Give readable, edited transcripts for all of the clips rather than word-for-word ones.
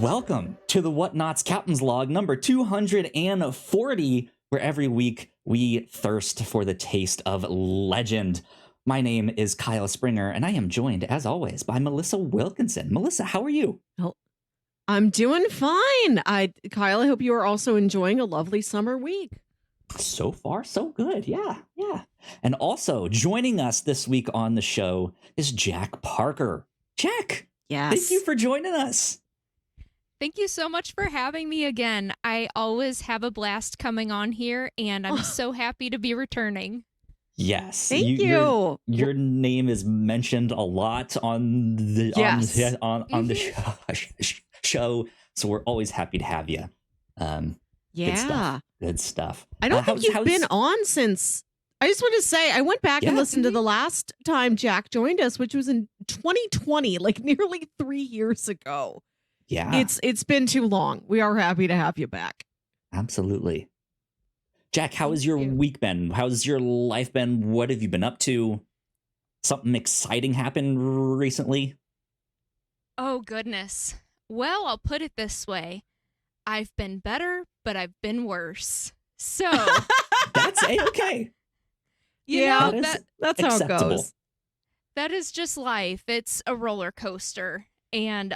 Welcome to the Whatnauts Captain's Log number 240, where every week we thirst for the taste of legend. My name is Kyle Springer, and I am joined, as always, by Melissa Wilkinson. Melissa, how are you? Well, I'm doing fine. Kyle, I hope you are also enjoying a lovely summer week. So far, so good. Yeah. And also joining us this week on the show is Jacq Parker. Jacq, yes. Thank you for joining us. Thank you so much for having me again. I always have a blast coming on here, and I'm so happy to be returning. Yes. Thank you. Your name is mentioned a lot on the on the show, so we're always happy to have you. Good stuff. I don't think you've been on since. I just want to say I went back and listened to the last time Jacq joined us, which was in 2020, like nearly 3 years ago. Yeah, it's been too long. We are happy to have you back. Absolutely. Jacq, how has your week been? How's your life been? What have you been up to? Something exciting happened recently? Oh, goodness. Well, I'll put it this way. I've been better, but I've been worse. So that's A-okay. That's how it goes. That is just life. It's a roller coaster. And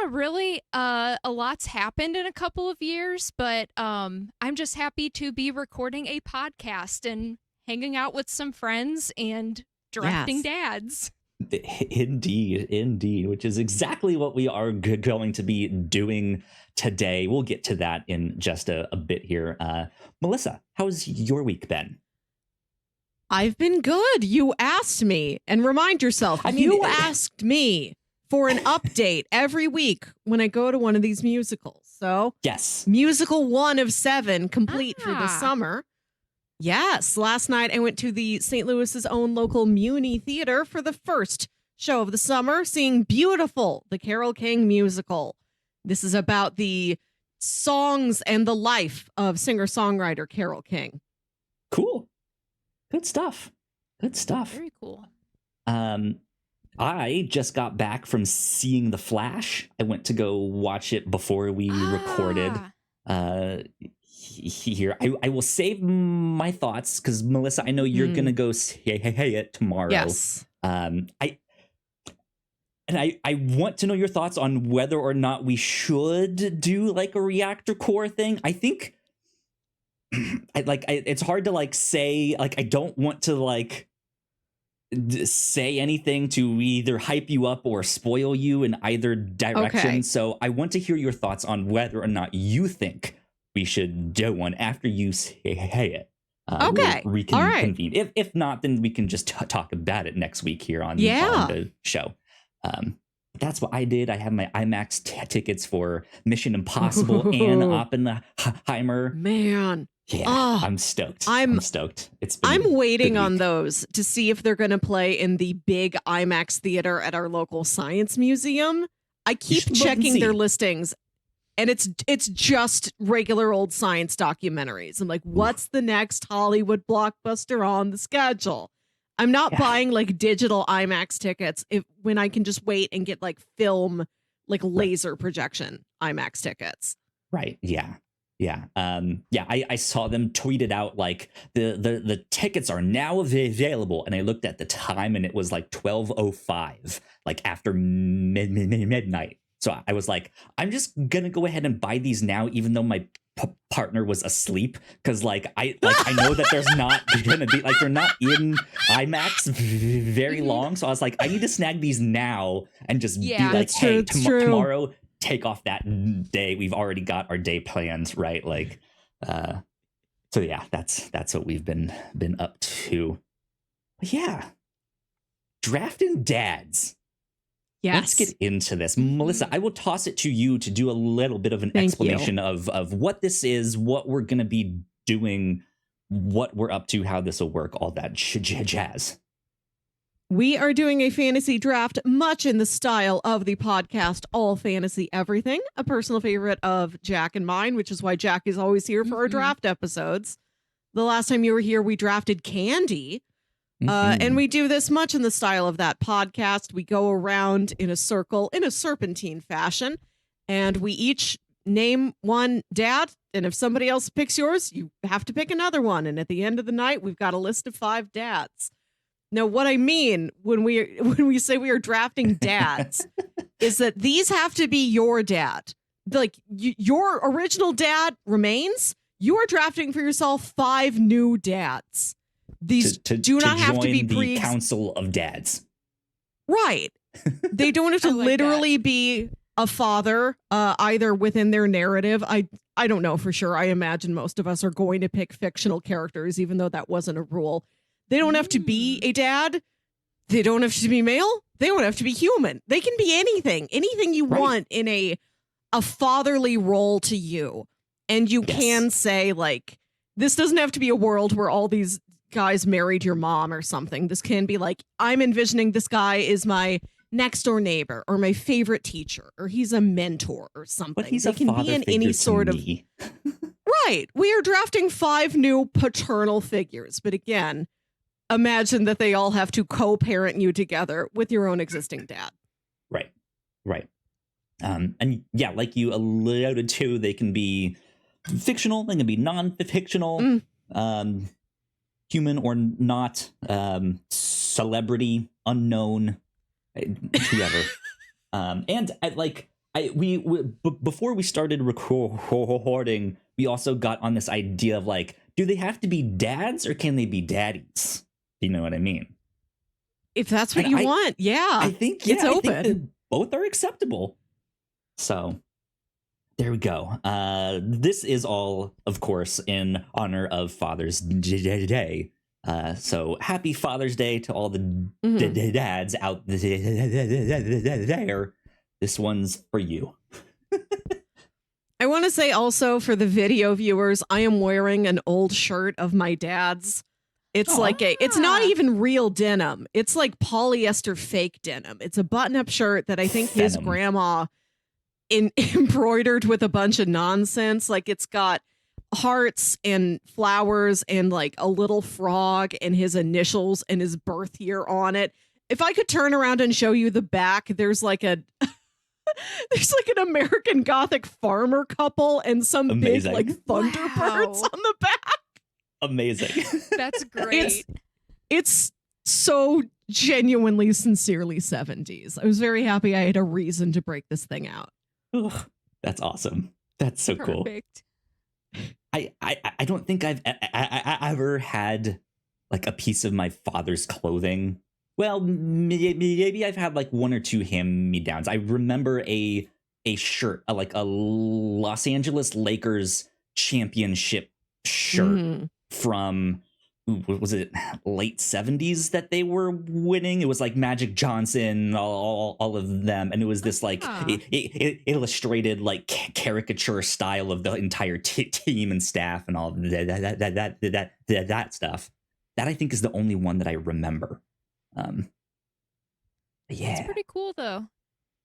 really, a lot's happened in a couple of years, but I'm just happy to be recording a podcast and hanging out with some friends and directing dads. Indeed, which is exactly what we are going to be doing today. We'll get to that in just a bit here. Melissa, how's your week been? I've been good. You asked me, and remind yourself, you asked me for an update every week when I go to one of these musicals. So, yes, musical 1 of 7 complete for the summer. Yes, last night I went to the St. Louis's own local Muni Theater for the first show of the summer, seeing Beautiful, the Carole King musical. This is about the songs and the life of singer-songwriter Carole King. Cool. Good stuff. Very cool. I just got back from seeing The Flash. I went to go watch it before we recorded. Here, I will save my thoughts because Melissa, I know you're gonna go say it tomorrow. Yes. I want to know your thoughts on whether or not we should do like a reactor core thing. I think it's hard to say I don't want to say anything to either hype you up or spoil you in either direction. Okay. So I want to hear your thoughts on whether or not you think we should do one after you say it. Okay. We'll reconvene. All right. If not, then we can just talk about it next week here on the show. That's what I did. I have my IMAX tickets for Mission Impossible and Oppenheimer. Man. Yeah, I'm stoked. I'm stoked. I'm waiting on those to see if they're going to play in the big IMAX theater at our local science museum. I keep checking their listings, and it's just regular old science documentaries. I'm like, what's the next Hollywood blockbuster on the schedule? I'm not buying digital IMAX tickets when I can just wait and get film, laser projection IMAX tickets. Right. Yeah. I saw them tweeted out the tickets are now available, and I looked at the time and it was 12:05, after midnight. So I was like, I'm just gonna go ahead and buy these now, even though my partner was asleep, because I know that there's not gonna be they're not in IMAX very long. So I was like, I need to snag these now and just be hey, tomorrow. Take off that day. We've already got our day planned, right? So yeah, that's what we've been up to. But yeah, drafting dads. Yes. Let's get into this. Melissa, I will toss it to you to do a little bit of an explanation of what this is, what we're going to be doing, what we're up to, how this will work, all that jazz. We are doing a fantasy draft much in the style of the podcast All Fantasy Everything, a personal favorite of Jacq and mine, which is why Jacq is always here for our draft episodes. The last time you were here, we drafted Candy, And we do this much in the style of that podcast. We go around in a circle in a serpentine fashion, and we each name one dad. And if somebody else picks yours, you have to pick another one. And at the end of the night, we've got a list of 5 dads. Now, what I mean when we say we are drafting dads is that these have to be your dad. Like your original dad remains. You are drafting for yourself 5 new dads. These do not have to be the council of dads. Right. They don't have to literally be a father either within their narrative. I don't know for sure. I imagine most of us are going to pick fictional characters, even though that wasn't a rule. They don't have to be a dad. They don't have to be male. They don't have to be human. They can be anything you want in a fatherly role to you. And you can say, like, this doesn't have to be a world where all these guys married your mom or something. This can be like, I'm envisioning this guy is my next door neighbor or my favorite teacher, or he's a mentor or something. But he's they a can father be in figure any to sort of me. Right. We are drafting 5 new paternal figures. But again, imagine that they all have to co-parent you together with your own existing dad. Right. And yeah, like you alluded to, they can be fictional, they can be non-fictional, human or not, celebrity, unknown, whoever. Before we started recording, we also got on this idea of like, do they have to be dads or can they be daddies? You know what I mean? If that's what you want, I think it's open. I think that both are acceptable. So there we go. This is all, of course, in honor of Father's Day. So happy Father's Day to all the dads out there. This one's for you. I want to say also for the video viewers, I am wearing an old shirt of my dad's. It's it's not even real denim. It's like polyester fake denim. It's a button-up shirt that I think his grandma embroidered with a bunch of nonsense. Like it's got hearts and flowers and like a little frog and his initials and his birth year on it. If I could turn around and show you the back, there's like an American Gothic farmer couple and some big like Thunderbirds on the back. Amazing. That's great. It's so genuinely, sincerely 70s. I was very happy I had a reason to break this thing out. Ugh, that's awesome. That's so Perfect. Cool. I don't think I've ever had like a piece of my father's clothing. Well, maybe I've had like 1 or 2 hand-me-downs. I remember a shirt, like a Los Angeles Lakers championship shirt from, was it late 70s that they were winning? It was like Magic Johnson, all of them. And it was this like it illustrated like caricature style of the entire team and staff and all of that stuff. That I think is the only one that I remember. Yeah. It's pretty cool though.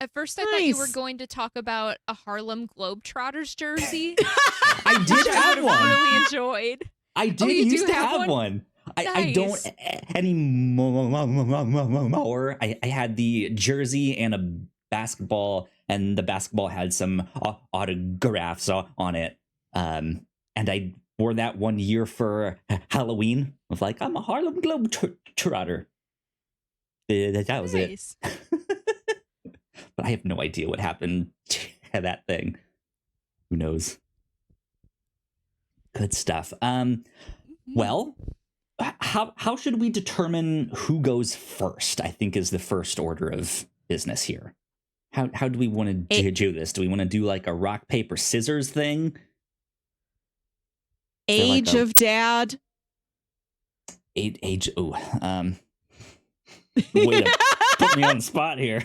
At first I thought you were going to talk about a Harlem Globetrotters jersey. I did have one. Really enjoyed. I did used to have one. Nice. I don't anymore. I had the jersey and a basketball, and the basketball had some autographs on it. And I wore that one year for Halloween. I was like, I'm a Harlem Globetrotter. That was it. But I have no idea what happened to that thing. Who knows? Good stuff. Well, how should we determine who goes first? I think is the first order of business here. How do we want to do this? Do we want to do like a rock, paper, scissors thing? Age of dad. Age. Oh, way to put me on the spot here.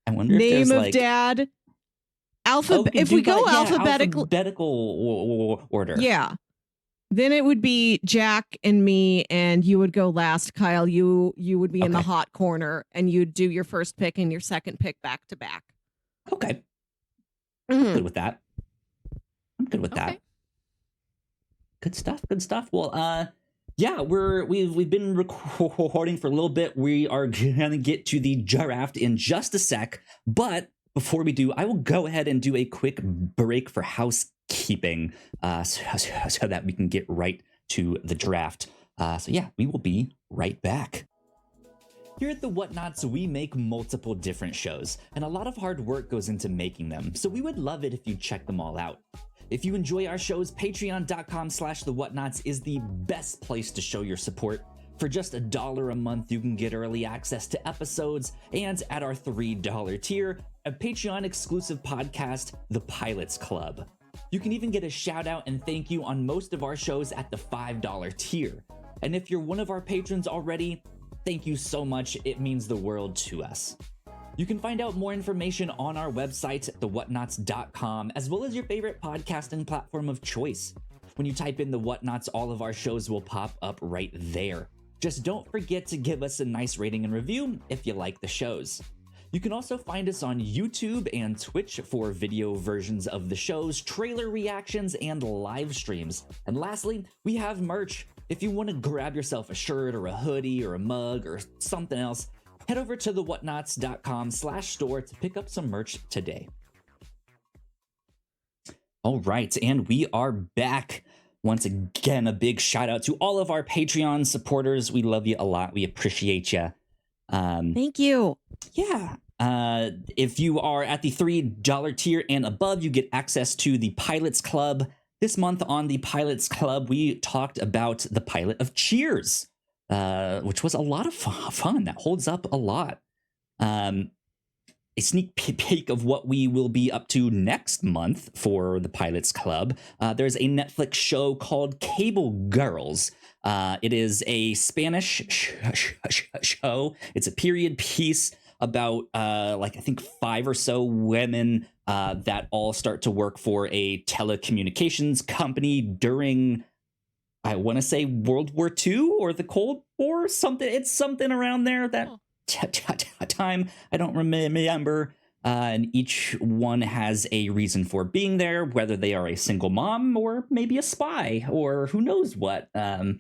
I wonder name if of like, dad. If we go alphabetical order. Yeah. Then it would be Jacq and me, and you would go last, Kyle. You would be in the hot corner, and you'd do your first pick and your second pick back to back. Okay. I'm good with that. I'm good with that. Good stuff. Good stuff. Well, yeah, we've been recording for a little bit. We are gonna get to the draft in just a sec, but before we do, I will go ahead and do a quick break for housekeeping, so that we can get right to the draft. So yeah, we will be right back. Here at the Whatnauts, we make multiple different shows, and a lot of hard work goes into making them, so we would love it if you check them all out. If you enjoy our shows, patreon.com/thewhatnauts is the best place to show your support. For just $1 a month, you can get early access to episodes, and at our $3 tier, a Patreon exclusive podcast, The Pilots Club. You can even get a shout out and thank you on most of our shows at the $5 tier. And if you're one of our patrons already, thank you so much. It means the world to us. You can find out more information on our website, thewhatnauts.com, as well as your favorite podcasting platform of choice. When you type in the Whatnauts, all of our shows will pop up right there. Just don't forget to give us a nice rating and review if you like the shows. You can also find us on YouTube and Twitch for video versions of the shows, trailer reactions, and live streams. And lastly, we have merch. If you want to grab yourself a shirt or a hoodie or a mug or something else, head over to thewhatnauts.com/store to pick up some merch today. All right, and we are back. Once again, a big shout out to all of our Patreon supporters. We love you a lot. We appreciate you. Thank you. Yeah. If you are at the $3 tier and above, you get access to the Pilots Club. This month on the Pilots Club, we talked about the pilot of Cheers, which was a lot of fun. That holds up a lot. A sneak peek of what we will be up to next month for the Pilots Club. There's a Netflix show called Cable Girls. It is a Spanish show. It's a period piece about I think 5 or so women that all start to work for a telecommunications company during, I want to say, World War II or the Cold War, something. It's something around there. That time I don't remember. And each one has a reason for being there, whether they are a single mom or maybe a spy or who knows what. There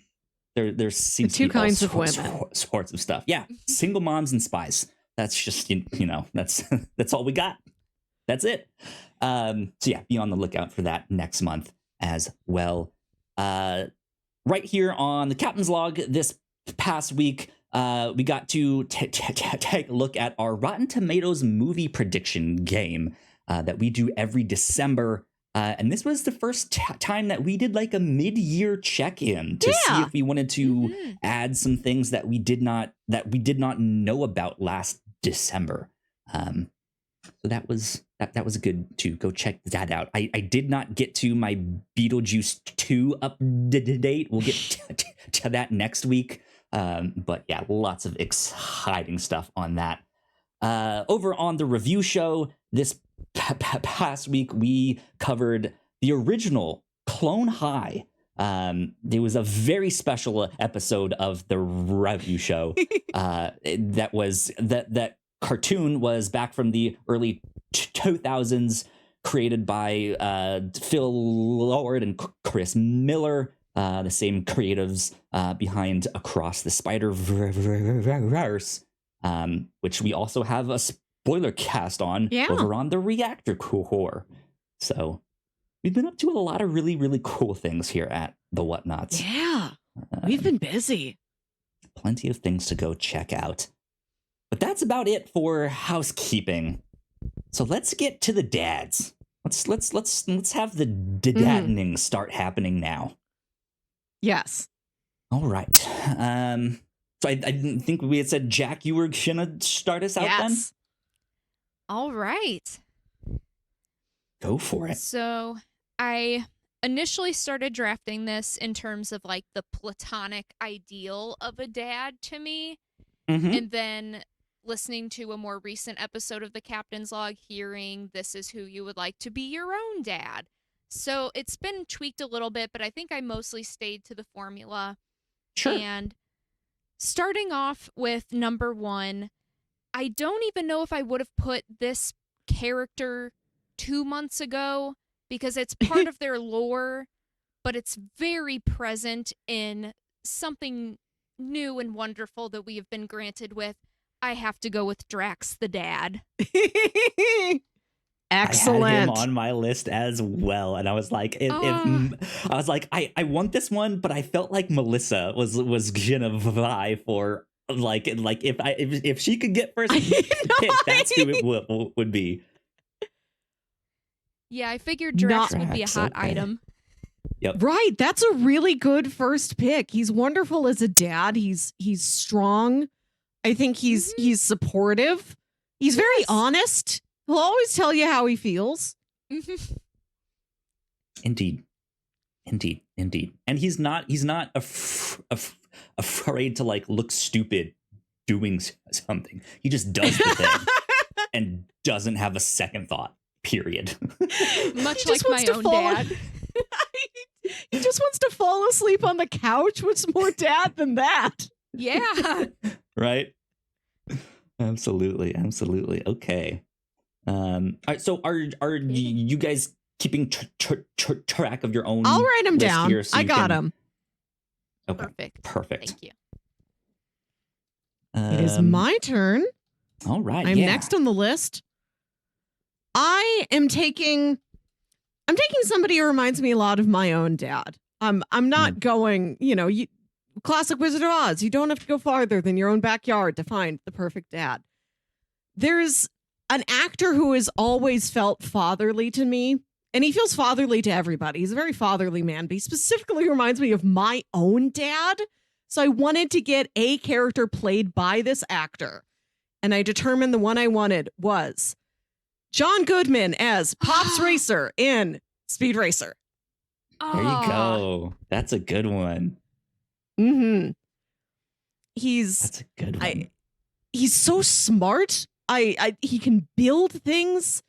seems two to be all kinds of women, sorts of stuff. Yeah, single moms and spies. That's just that's that's all we got. That's it. So yeah, be on the lookout for that next month as well. Right here on the Captain's Log this past week, we got to take a look at our Rotten Tomatoes movie prediction game that we do every December. And this was the first time that we did like a mid-year check-in to see if we wanted to add some things that we did not know about last December. So that was good to go check that out. I did not get to my Beetlejuice 2 update. We'll get to that next week. But yeah, lots of exciting stuff on that. Over on the review show this past week, we covered the original Clone High. There was a very special episode of the review show. That cartoon was back from the early 2000s, created by Phil Lord and Chris Miller. The same creatives behind Across the Spider-Verse, which we also have a spoiler cast on over on the Reactor Core. So we've been up to a lot of really, really cool things here at the Whatnauts. Yeah, we've been busy. Plenty of things to go check out. But that's about it for housekeeping. So let's get to the dads. Let's have the daddening start happening now. Yes. All right. So I think we had said, Jacq, you were gonna start us out then? All right. Go for it. So I initially started drafting this in terms of like the platonic ideal of a dad to me. Mm-hmm. And then listening to a more recent episode of the Captain's Log, hearing this is who you would like to be your own dad. So it's been tweaked a little bit, but I think I mostly stayed to the formula. Sure. And starting off with number 1, I don't even know if I would have put this character 2 months ago because it's part of their lore, but it's very present in something new and wonderful that we have been granted with. I have to go with Drax the dad. Excellent. I had him on my list as well, and I was like, I want this one, but I felt like Melissa was gonna vie for like if she could get first pick, that's who it would be. Yeah, I figured Drax would be a hot item. Yep. Right, that's a really good first pick. He's wonderful as a dad. He's strong. I think he's supportive. He's very honest. He'll always tell you how he feels. Indeed. And he's not afraid to like look stupid doing something. He just does the thing and doesn't have a second thought. Period. Much like my own dad. He just wants to fall asleep on the couch. What's more dad than that? Yeah. Right. Absolutely. Okay. All right. So are you guys keeping track of your own? I'll write them down. So I got them. Okay. Perfect. Thank you. It is my turn. All right. I'm next on the list. I am taking somebody who reminds me a lot of my own dad. I'm not going, classic Wizard of Oz. You don't have to go farther than your own backyard to find the perfect dad. There's an actor who has always felt fatherly to me, and he feels fatherly to everybody. He's a very fatherly man, but he specifically reminds me of my own dad. So I wanted to get a character played by this actor, and I determined the one I wanted was John Goodman as Pops Racer in Speed Racer. There you go. That's a good one. Mm-hmm. That's a good one. He's so smart. He can build things.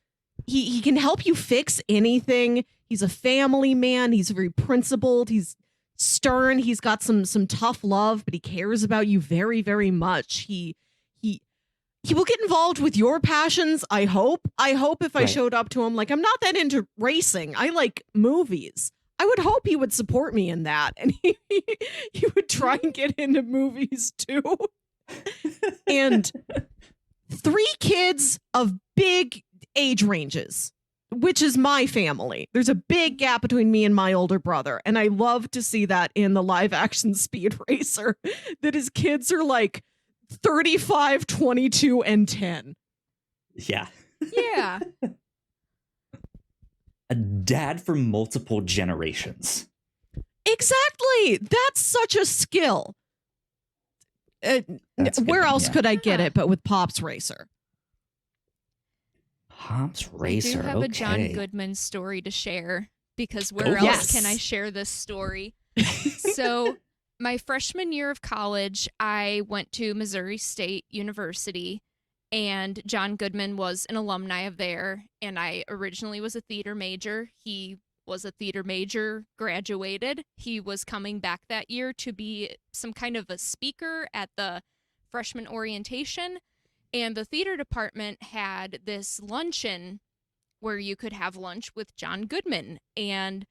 He can help you fix anything. He's a family man. He's very principled. He's stern. He's got some tough love, but he cares about you very, very much. He will get involved with your passions, I hope. I hope if I showed up to him, like, I'm not that into racing. I like movies. I would hope he would support me in that. And he would try and get into movies too. And 3 kids of big age ranges, which is my family. There's a big gap between me and my older brother. And I love to see that in the live action Speed Racer, that his kids are like 35, 22, and 10. Yeah. Yeah. A dad for multiple generations. Exactly. That's such a skill. Where else could I get it but with Pops Racer? Pops Racer. I do have a John Goodman story to share, because where else can I share this story? So my freshman year of college, I went to Missouri State University, and John Goodman was an alumni of there, and I originally was a theater major. He was a theater major, graduated. He was coming back that year to be some kind of a speaker at the freshman orientation, and the theater department had this luncheon where you could have lunch with John Goodman, and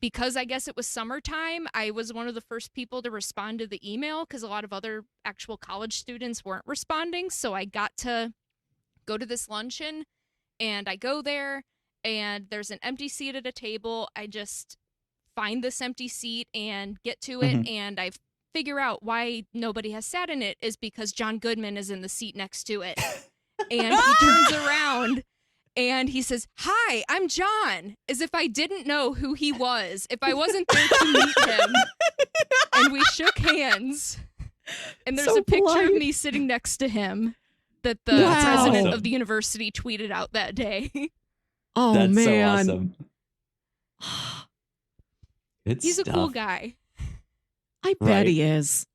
because I guess it was summertime, I was one of the first people to respond to the email because a lot of other actual college students weren't responding. So I got to go to this luncheon, and I go there, and there's an empty seat at a table. I just find this empty seat and get to it, and I figure out why nobody has sat in it is because John Goodman is in the seat next to it. And he turns around and he says, "Hi, I'm John," as if I didn't know who he was, if I wasn't there to meet him. And we shook hands. And there's a picture of me sitting next to him that the president of the university tweeted out that day. Oh, that's man. So awesome. He's a cool guy. I bet he is.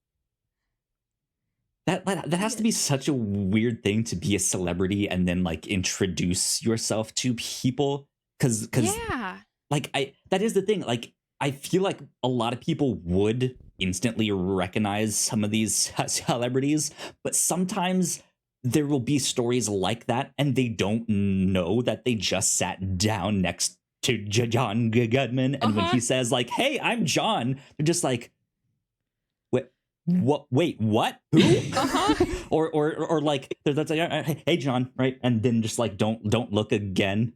That has to be such a weird thing to be a celebrity and then like introduce yourself to people, because like that is the thing. Like I feel like a lot of people would instantly recognize some of these celebrities, but sometimes there will be stories like that and they don't know that they just sat down next to John Goodman, and when he says like, "Hey, I'm John," they're just like, "What? Wait, what? Who?" or like, that's like, "Hey, John," right? And then just like, don't look again.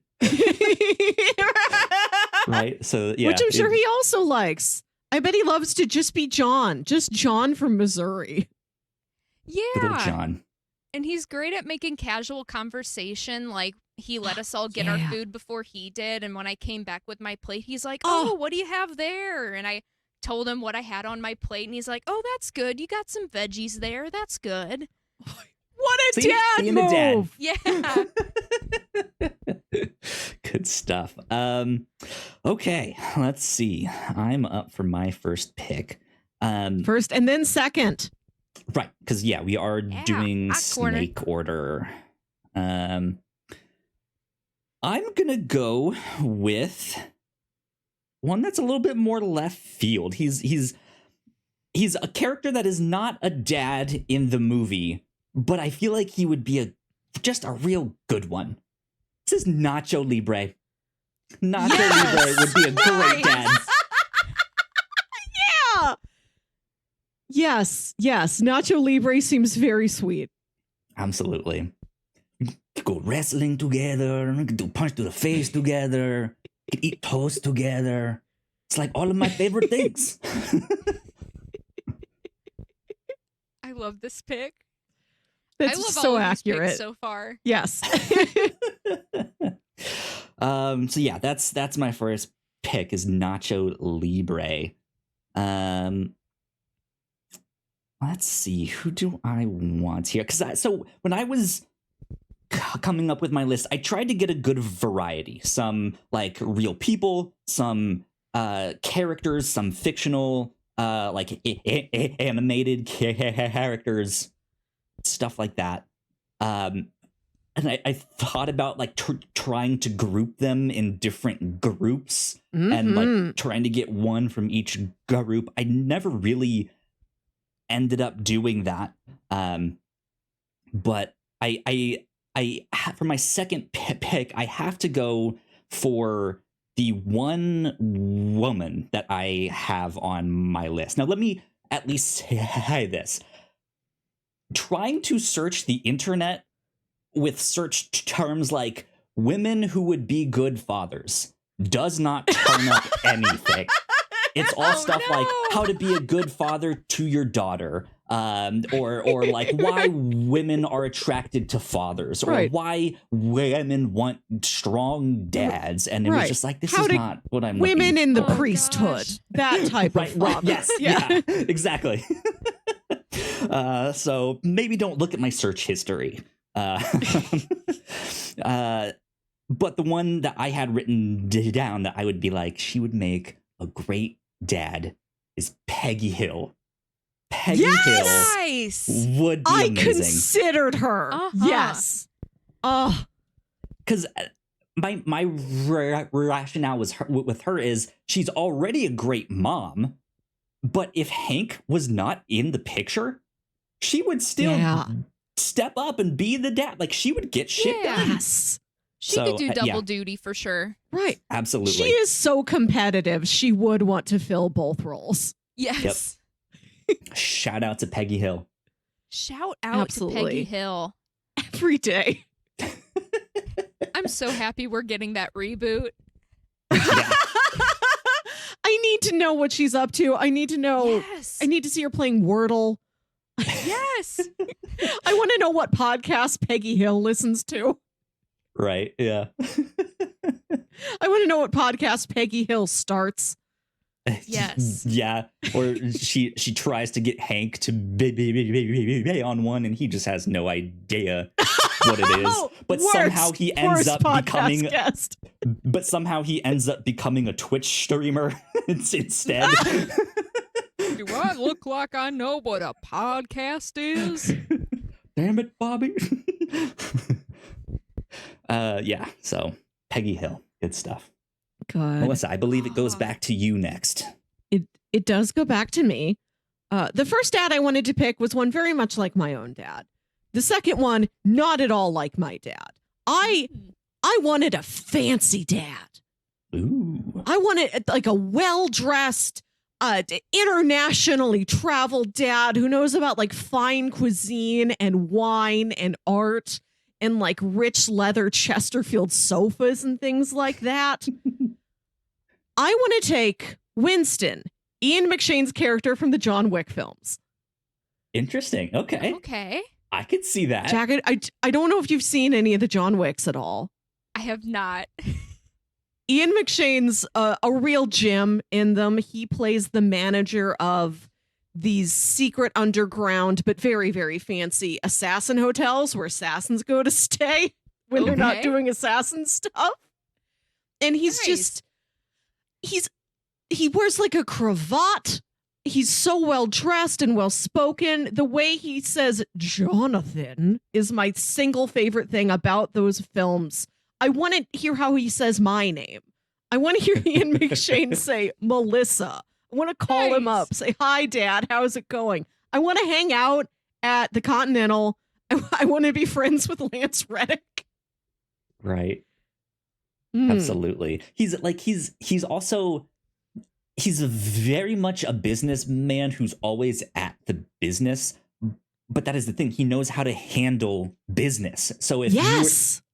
Right. So yeah, which I'm sure he also likes. I bet he loves to just be John, just John from Missouri. Little John. And he's great at making casual conversation. Like, he let us all get our food before he did. And when I came back with my plate, he's like, "Oh, what do you have there?" And I told him what I had on my plate. And he's like, "Oh, that's good. You got some veggies there. That's good." What a dad move. Yeah. Good stuff. Okay, let's see. I'm up for my first pick. First and then second. Right, because we are doing snake order. I'm gonna go with one that's a little bit more left field. He's a character that is not a dad in the movie, but I feel like he would be just a real good one. This is Nacho Libre. Nacho Libre would be a great dad. Yeah. Yes. Nacho Libre seems very sweet. Absolutely. We could go wrestling together. We could do punch to the face together. We could eat toast together. It's like all of my favorite things. I love this pick. That's I love so all of accurate these picks so far. Yes. So yeah, that's my first pick is Nacho Libre. Let's see, who do I want here? So when I was coming up with my list, I tried to get a good variety. Some like real people, some characters, some fictional like animated characters, stuff like that. And I thought about like trying to group them in different groups and like trying to get one from each group. I never really ended up doing that. But I for my second pick, I have to go for the one woman that I have on my list. Now, let me at least say this. Trying to search the internet with search terms like women who would be good fathers does not turn up anything. It's all stuff like how to be a good father to your daughter, or like why women are attracted to fathers, or why women want strong dads. And it was just like, this is not what I'm looking for. Women in the priesthood, that type of father. Yes, yeah, exactly. So maybe don't look at my search history. But the one that I had written down that I would be like, she would make a great dad is Peggy Hill. Peggy Hill would be amazing. I considered her. Yes. Because my rationale was with her is she's already a great mom, but if Hank was not in the picture, she would still step up and be the dad. Like, she would get shit done. Yes. She could do double duty for sure. Right. Absolutely. She is so competitive. She would want to fill both roles. Yes. Yep. Shout out to Peggy Hill. Shout out to Peggy Hill. Every day. I'm so happy we're getting that reboot. I need to know what she's up to. I need to know. Yes. I need to see her playing Wordle. Yes. I want to know what podcast Peggy Hill listens to. Right. Yeah. I want to know what podcast Peggy Hill starts. Yes. Yeah. Or she tries to get Hank to be on one, and he just has no idea what it is. But somehow he ends up becoming. Guest. But somehow he ends up becoming a Twitch streamer instead. Do I look like I know what a podcast is? Damn it, Bobby. Yeah, so Peggy Hill, good stuff. Good. Melissa, I believe it goes back to you next. It does go back to me. The first dad I wanted to pick was one very much like my own dad. The second one, not at all like my dad. I wanted a fancy dad. Ooh. I want it like a well-dressed, internationally traveled dad who knows about like fine cuisine and wine and art and like rich leather Chesterfield sofas and things like that. I want to take Winston, Ian McShane's character from the John Wick films. Interesting. Okay. Okay. I could see that. Jacq, I don't know if you've seen any of the John Wicks at all. I have not. Ian McShane's a real gem in them. He plays the manager of these secret underground, but very, very fancy assassin hotels where assassins go to stay when they're not doing assassin stuff. And he's he wears like a cravat. He's so well dressed and well spoken. The way he says Jonathan is my single favorite thing about those films. I want to hear how he says my name. I want to hear Ian McShane say Melissa. I want to call him up, say, hi, Dad. How's it going? I want to hang out at the Continental. I want to be friends with Lance Reddick. Right. Absolutely. He's very much a businessman who's always at the business. But that is the thing. He knows how to handle business. So if you're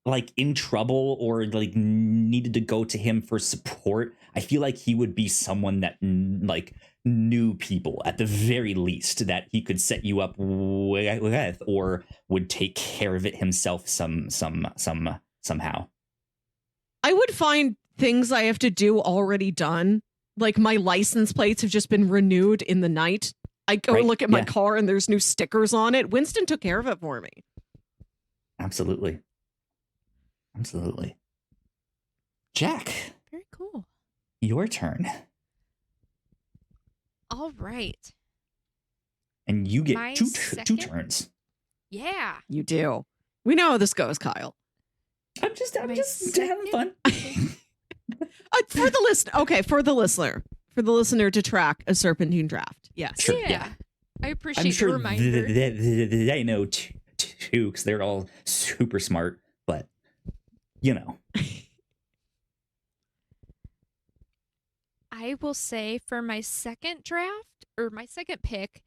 like in trouble or like needed to go to him for support, I feel like he would be someone that like knew people at the very least that he could set you up with or would take care of it himself somehow. I would find things I have to do already done. Like my license plates have just been renewed in the night. I go look at my car and there's new stickers on it. Winston took care of it for me. Absolutely. Jacq. Very cool. Your turn. All right. And you get two turns. Yeah. You do. We know how this goes, Kyle. I'm just having fun. For the listener to track a serpentine draft. Yes. Sure, yeah. I appreciate the reminder. They know too, because they're all super smart, but you know. I will say for my second draft or my second pick,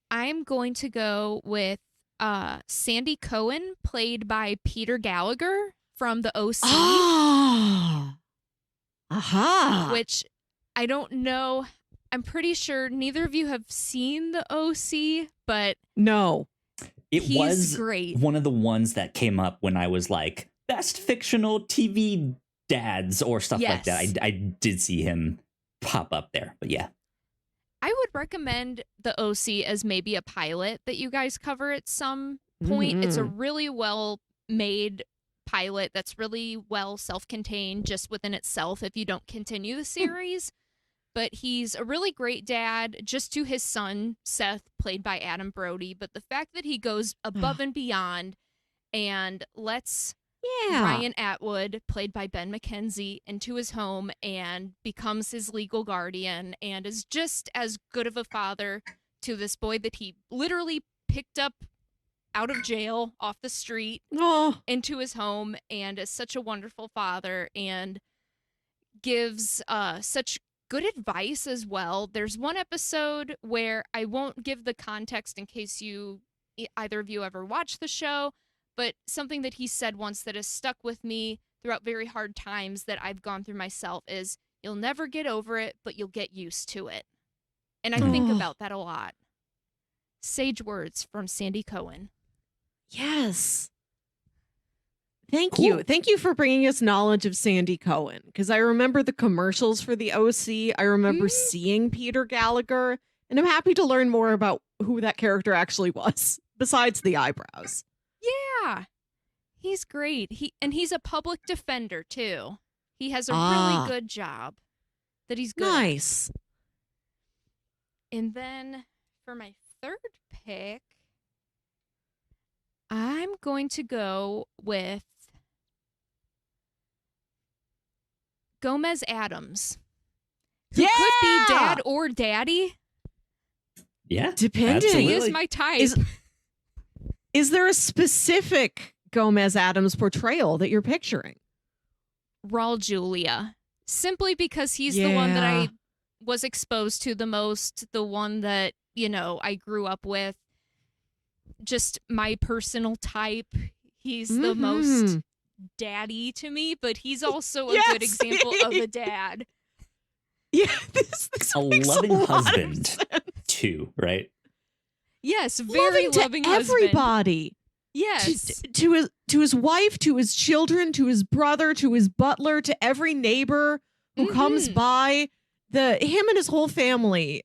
I'm going to go with Sandy Cohen, played by Peter Gallagher from the OC. Which I don't know. I'm pretty sure neither of you have seen the OC, but no. It was great. One of the ones that came up when I was like, best fictional TV dads or stuff like that. I did see him pop up there, but yeah. I would recommend the OC as maybe a pilot that you guys cover at some point. Mm-hmm. It's a really well made pilot that's really well self-contained just within itself if you don't continue the series. But he's a really great dad just to his son, Seth, played by Adam Brody. But the fact that he goes above and beyond and lets Ryan Atwood, played by Ben McKenzie, into his home and becomes his legal guardian and is just as good of a father to this boy that he literally picked up out of jail off the street into his home, and is such a wonderful father and gives such good advice as well. There's one episode where I won't give the context in case either of you ever watched the show, but something that he said once that has stuck with me throughout very hard times that I've gone through myself is, you'll never get over it, but you'll get used to it. And I think about that a lot. Sage words from Sandy Cohen. Yes. Thank you. Thank you for bringing us knowledge of Sandy Cohen, because I remember the commercials for the OC. I remember seeing Peter Gallagher, and I'm happy to learn more about who that character actually was, besides the eyebrows. Yeah. He's great. He's a public defender, too. He has a really good job that he's good at. Nice. And then for my third pick, I'm going to go with Gomez Addams, who could be dad or daddy. Yeah, depending. He is my type. Is there a specific Gomez Addams portrayal that you're picturing? Raul Julia. simply because he's the one that I was exposed to the most, the one that, I grew up with. Just my personal type. He's the most daddy to me, but he's also a good example of a dad. Yeah, this a loving husband too, right? Yes, very loving to husband. Everybody. Yes, to his wife, to his children, to his brother, to his butler, to every neighbor who comes by. Him and his whole family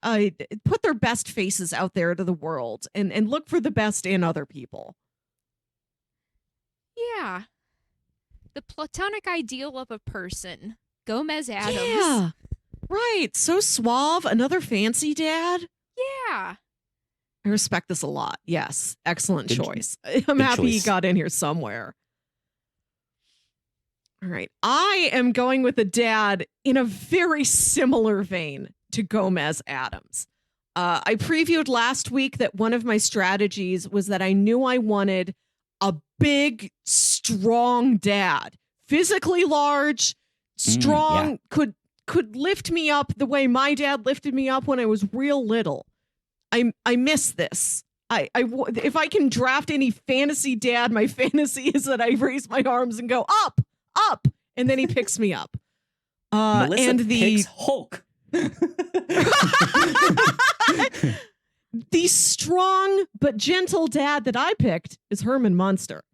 put their best faces out there to the world and look for the best in other people. Yeah, the platonic ideal of a person, Gomez Addams. Yeah, right. So suave. Another fancy dad. Yeah. I respect this a lot. Yes. Excellent choice. I'm good happy he choice. got in here somewhere. All right. I am going with a dad in a very similar vein to Gomez Addams. I previewed last week that one of my strategies was that I knew I wanted a big, strong dad. Physically large, strong, could lift me up the way my dad lifted me up when I was real little. I miss this. If I can draft any fantasy dad, my fantasy is that I raise my arms and go up, and then he picks me up. Melissa and picks Hulk. The strong but gentle dad that I picked is Herman Munster.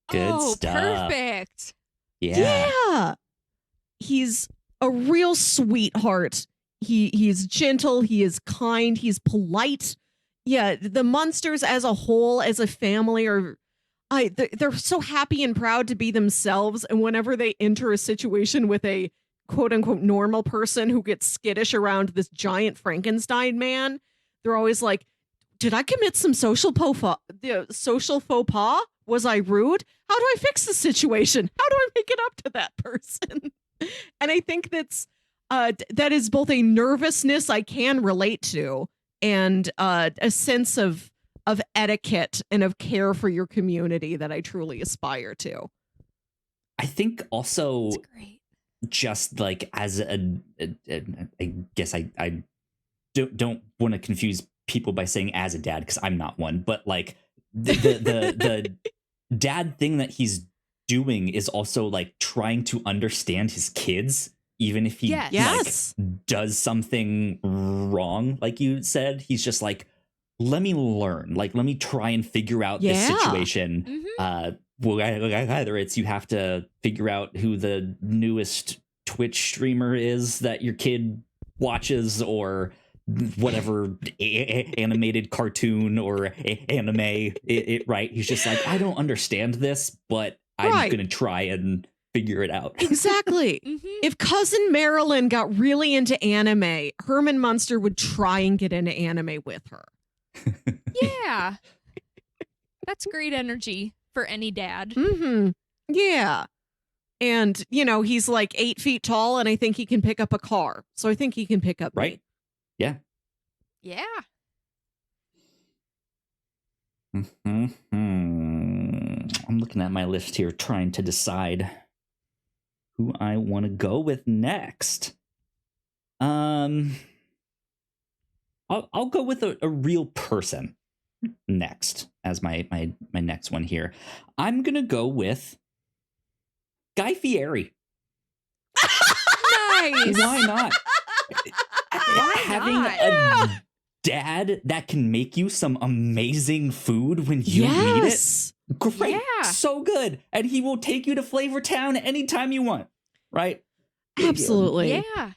Good stuff. Perfect. Yeah. He's a real sweetheart. He's gentle, he is kind, he's polite. Yeah, the Munsters as a whole, as a family, they're so happy and proud to be themselves. And whenever they enter a situation with a quote unquote normal person who gets skittish around this giant Frankenstein man, they're always like, did I commit some social faux pas? Was I rude? How do I fix the situation? How do I make it up to that person? And I think that is both a nervousness I can relate to and a sense of etiquette and of care for your community that I truly aspire to. I think also That's great. Just like as I guess I don't want to confuse people by saying as a dad because I'm not one, but like the dad thing that he's doing is also like trying to understand his kids, even if he does something wrong. Like you said, he's just like, let me learn, like, let me try and figure out this situation. Either it's you have to figure out who the newest Twitch streamer is that your kid watches, or whatever animated cartoon or anime right. He's just like, I don't understand this, but I'm gonna try and figure it out. Exactly. If cousin Marilyn got really into anime, Herman Munster would try and get into anime with her. Yeah. That's great energy for any dad. Yeah. And, he's like 8 feet tall, and I think he can pick up a car. So I think he can pick up me. Yeah. Yeah. I'm looking at my list here, trying to decide who I want to go with next. I'll go with a real person next as my next one here. I'm gonna go with Guy Fieri. Nice. Why not? Having a dad that can make you some amazing food when you need it. Great. Yeah. So good. And he will take you to Flavor Town anytime you want. Right? Absolutely. Yeah.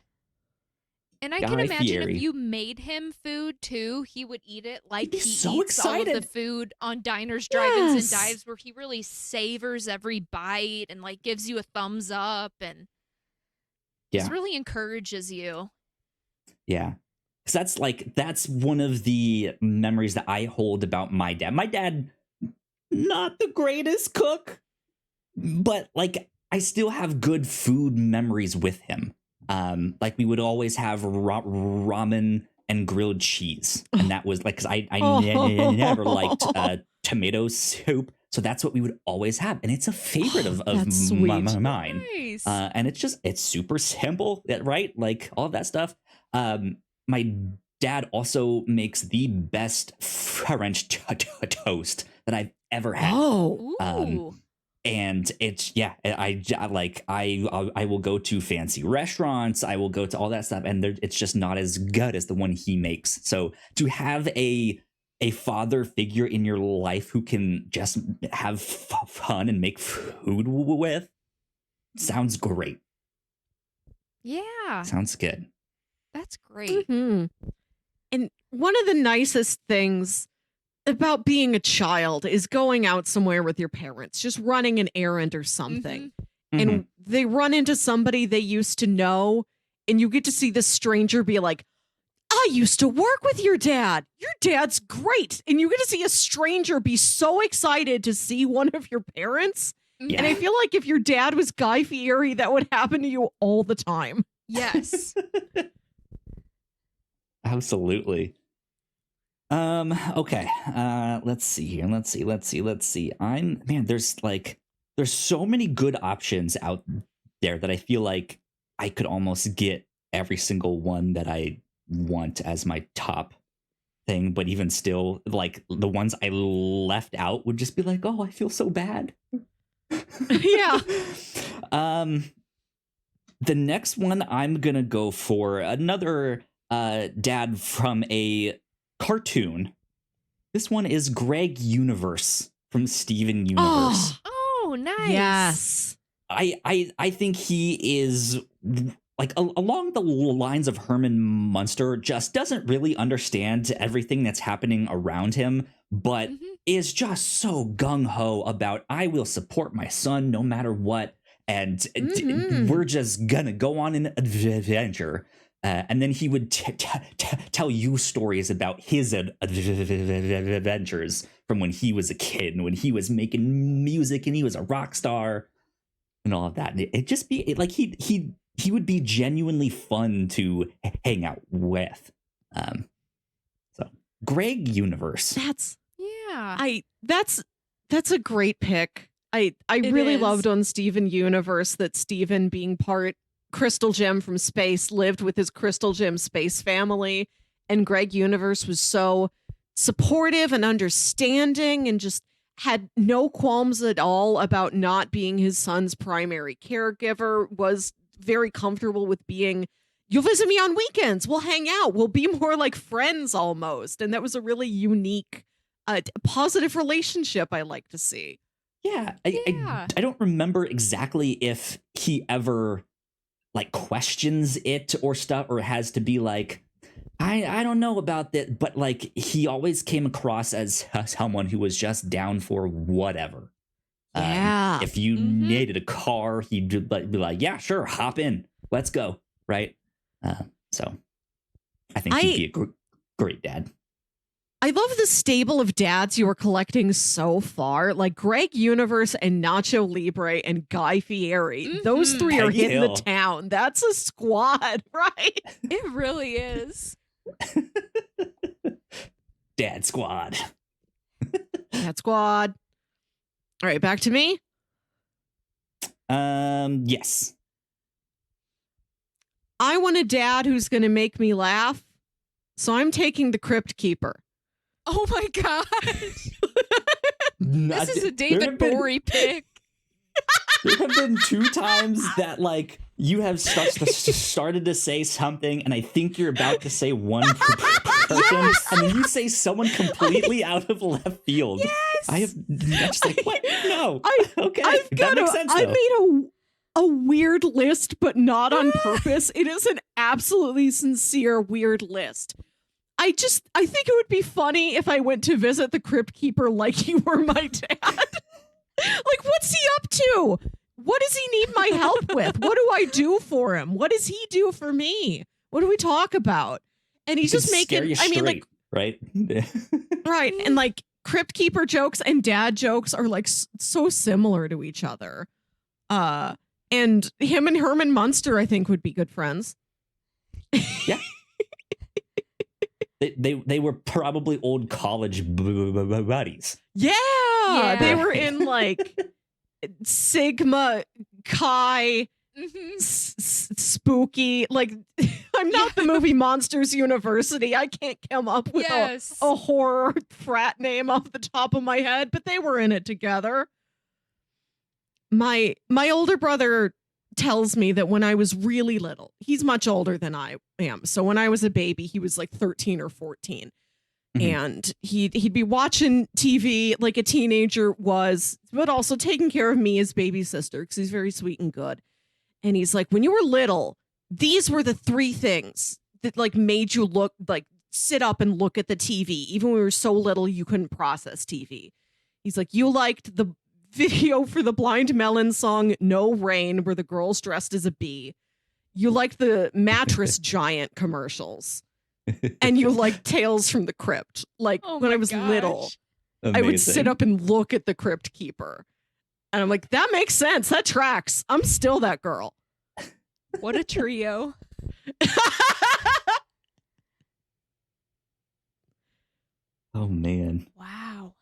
And I can imagine if you made him food too, he would eat it like he eats all of the food on diners, drive-ins, and dives, where he really savors every bite and like gives you a thumbs up and just really encourages you. Yeah. Because that's one of the memories that I hold about my dad. My dad, not the greatest cook, but like I still have good food memories with him. Like we would always have ramen and grilled cheese, and that was like, because I never liked tomato soup, So that's what we would always have. And it's a favorite of that's sweet. mine. Nice. And it's super simple, right? Like all of that stuff. My dad also makes the best French toast that I've ever had. Oh, Ooh. And it's I will go to fancy restaurants, I will go to all that stuff, and it's just not as good as the one he makes. So to have a father figure in your life who can just have fun and make food with sounds great. Yeah. Sounds good. That's great. mm-hmm. And one of the nicest things about being a child is going out somewhere with your parents, just running an errand or something. Mm-hmm. And they run into somebody they used to know, and you get to see this stranger be like, I used to work with your dad. Your dad's great. And you get to see a stranger be so excited to see one of your parents. Yeah. And I feel like if your dad was Guy Fieri, that would happen to you all the time. Yes. Absolutely. Okay. Let's see here. Let's see. There's so many good options out there that I feel like I could almost get every single one that I want as my top thing, but even still, like the ones I left out would just be like, oh, I feel so bad. Yeah. The next one I'm gonna go for another dad from a cartoon. This one is Greg Universe from Steven Universe. Oh, nice. Yes. I think he is like along the lines of Herman Munster, just doesn't really understand everything that's happening around him, but is just so gung-ho about, I will support my son no matter what, and we're just gonna go on an adventure. And then he would tell you stories about his adventures from when he was a kid and when he was making music and he was a rock star and all of that. And it just be like he would be genuinely fun to hang out with. So Greg Universe. That's That's a great pick. I really loved on Steven Universe that Steven, being part Crystal Gem from space, lived with his Crystal Gem space family, and Greg Universe was so supportive and understanding and just had no qualms at all about not being his son's primary caregiver, was very comfortable with being, you'll visit me on weekends, we'll hang out, we'll be more like friends almost. And that was a really unique, positive relationship I like to see. Yeah. I don't remember exactly if he ever like questions it or stuff, or has to be like, I don't know about that, but like he always came across as someone who was just down for whatever. Yeah. If you needed a car, he'd be like, yeah, sure, hop in, let's go, right? So I think he'd be a great dad. I love the stable of dads you are collecting so far, like Greg Universe and Nacho Libre and Guy Fieri. Those three are Peggy hitting Hill. the town. That's a squad, right? it really is. Dad squad. Dad squad. All right, back to me. Yes. I want a dad who's going to make me laugh, so I'm taking the Crypt Keeper. Oh my gosh. This is a There David have been- Bory pick. There have been 2 times that like you have started to say something, and I think you're about to say one person, and then you say someone completely out of left field. Yes. I have just like, what? No. Okay. I've that makes sense, I though. made a weird list, but not on purpose. It is an absolutely sincere weird list. I think it would be funny if I went to visit the Crypt Keeper like you were my dad. Like, what's he up to? What does he need my help with? What do I do for him? What does he do for me? What do we talk about? And he's just making, you I mean, like, right? right. And like Crypt Keeper jokes and dad jokes are like so similar to each other. And him and Herman Munster, I think, would be good friends. Yeah. They were probably old college buddies. Yeah, they were in like Sigma Chi spooky. Like, I'm not the movie Monsters University. I can't come up with a horror frat name off the top of my head, but they were in it together. My older brother tells me that when I was really little, he's much older than I am. So when I was a baby, he was like 13 or 14. And he'd be watching TV like a teenager was, but also taking care of me as baby sister because he's very sweet and good. And he's like, when you were little, these were the three things that like made you look like sit up and look at the TV. Even when we were so little, you couldn't process TV. He's like, you liked the video for the Blind Melon song No Rain, where the girl's dressed as a bee. You liked the mattress giant commercials. And you like Tales from the Crypt. Like when I was little, I would sit up and look at the Crypt Keeper. And I'm like, that makes sense. That tracks. I'm still that girl. What a trio. Oh, man. Wow.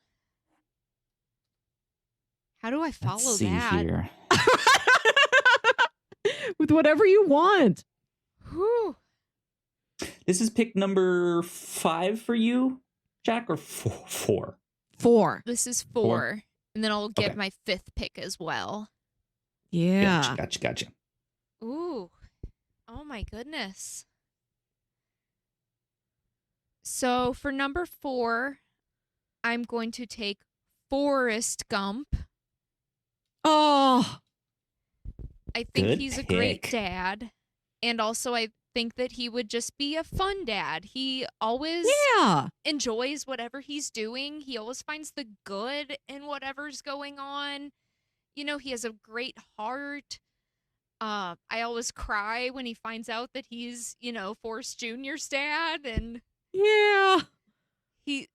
How do I follow Let's see that? Here. With whatever you want. Whew. This is pick number 5 for you, Jacq, or 4? 4. This is 4. And then I'll get my 5th pick as well. Yeah. Gotcha. Ooh. Oh my goodness. So for number 4, I'm going to take Forrest Gump. Oh. I think Good he's pick. a great dad. And also I think that he would just be a fun dad. He always enjoys whatever he's doing. He always finds the good in whatever's going on. You know, he has a great heart. I always cry when he finds out that he's, you know, Forrest Jr.'s dad, and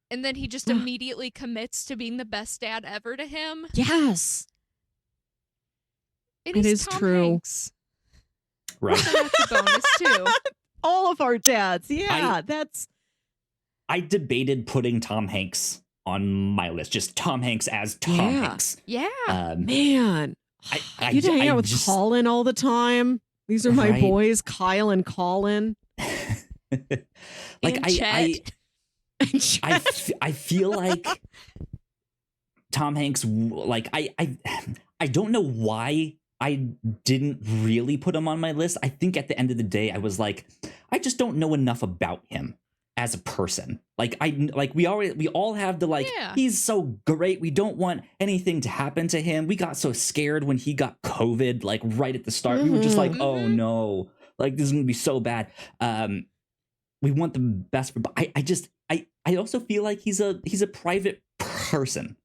then he just immediately commits to being the best dad ever to him. Yes. It is Tom true. Hanks. Right. So that's a bonus too. All of our dads. Yeah, I debated putting Tom Hanks on my list. Just Tom Hanks as Tom Hanks. Yeah. Man. You'd hang out with Colin all the time. These are my boys, Kyle and Colin. Like and I feel like Tom Hanks, like I don't know why I didn't really put him on my list. I think at the end of the day, I was like, I just don't know enough about him as a person. We all have the he's so great. We don't want anything to happen to him. We got so scared when he got COVID, like right at the start. We were just like, oh no, like this is gonna be so bad. We want the best for, but I also feel like he's a private person.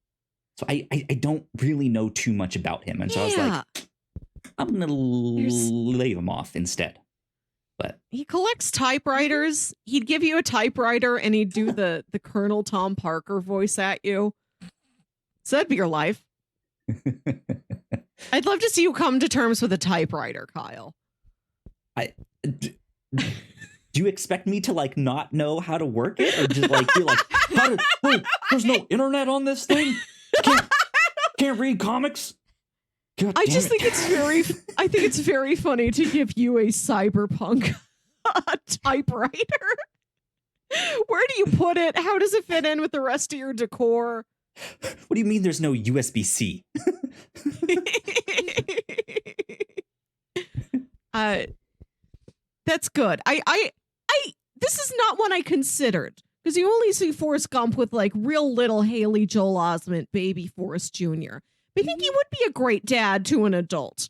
So I don't really know too much about him. And so I was like, I'm going to leave him off instead. But he collects typewriters. He'd give you a typewriter and he'd do the Colonel Tom Parker voice at you. So that'd be your life. I'd love to see you come to terms with a typewriter, Kyle. Do you expect me to like not know how to work it, or just like be like, wait, there's no internet on this thing? Can't read comics? I think it's very funny to give you a cyberpunk typewriter. Where do you put it? How does it fit in with the rest of your decor? What do you mean there's no USB-C? That's good. This is not one I considered, because you only see Forrest Gump with like real little Haley Joel Osment, baby Forrest Jr. But I think he would be a great dad to an adult,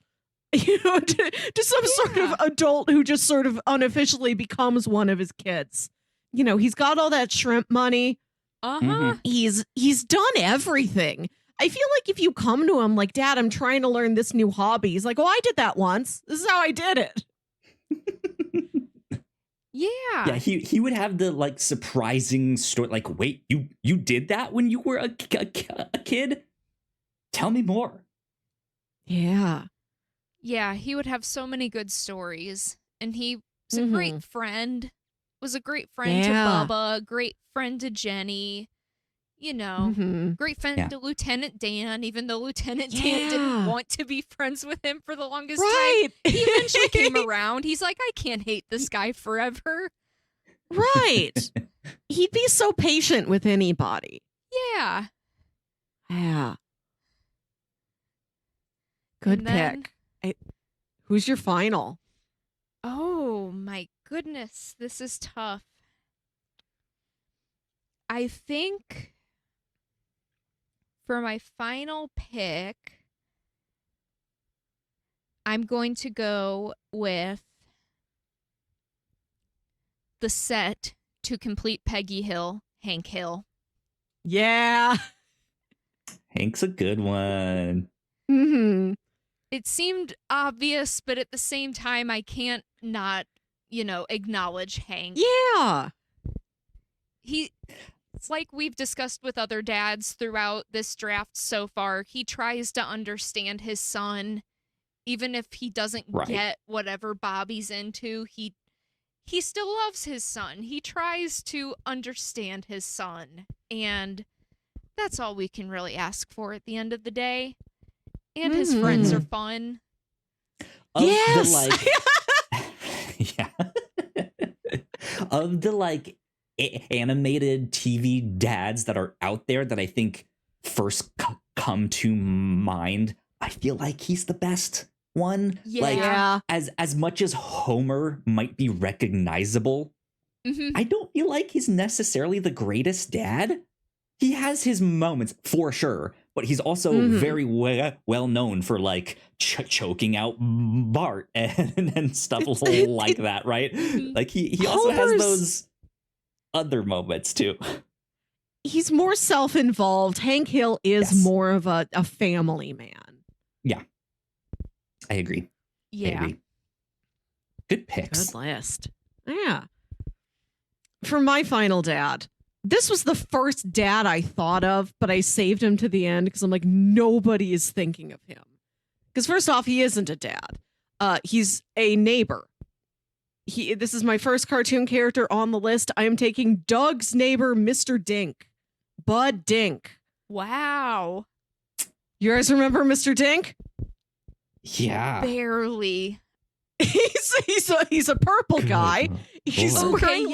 you know, to some sort of adult who just sort of unofficially becomes one of his kids. You know, he's got all that shrimp money. He's done everything. I feel like if you come to him like, Dad, I'm trying to learn this new hobby. He's like, oh, I did that once. This is how I did it. Yeah, he would have the like surprising story. Like, wait, you did that when you were a kid? Tell me more. Yeah, he would have so many good stories, and he was a great friend. was a great friend to Bubba, great friend to Jenny, you know, great friend to Lieutenant Dan, even though Lieutenant Dan didn't want to be friends with him for the longest time. He eventually came around. He's like, I can't hate this guy forever. Right. He'd be so patient with anybody. Yeah. Yeah. Good pick. Who's your final? Oh, my goodness. This is tough. I think for my final pick, I'm going to go with the set to complete Peggy Hill, Hank Hill. Yeah. Hank's a good one. Mm-hmm. It seemed obvious, but at the same time, I can't not, acknowledge Hank. Yeah. It's like we've discussed with other dads throughout this draft so far. He tries to understand his son, even if he doesn't get whatever Bobby's into. He still loves his son. He tries to understand his son, and that's all we can really ask for at the end of the day. And his friends are fun. Yes. Of the animated TV dads that are out there that I think first come to mind, I feel like he's the best one. Yeah. As much as Homer might be recognizable, I don't feel like he's necessarily the greatest dad. He has his moments for sure, but he's also very well known for choking out Bart and stuff like that, right? Like he also has those other moments too. He's more self-involved. Hank Hill is more of a family man. Yeah, I agree. Yeah, I agree. Good picks. Good list. Yeah. For my final dad, this was the first dad I thought of, but I saved him to the end because I'm like, nobody is thinking of him. Because first off, he isn't a dad. He's a neighbor. This is my first cartoon character on the list. I am taking Doug's neighbor, Mr. Dink. Bud Dink. Wow. You guys remember Mr. Dink? Yeah. Barely. He's a purple guy. He's wearing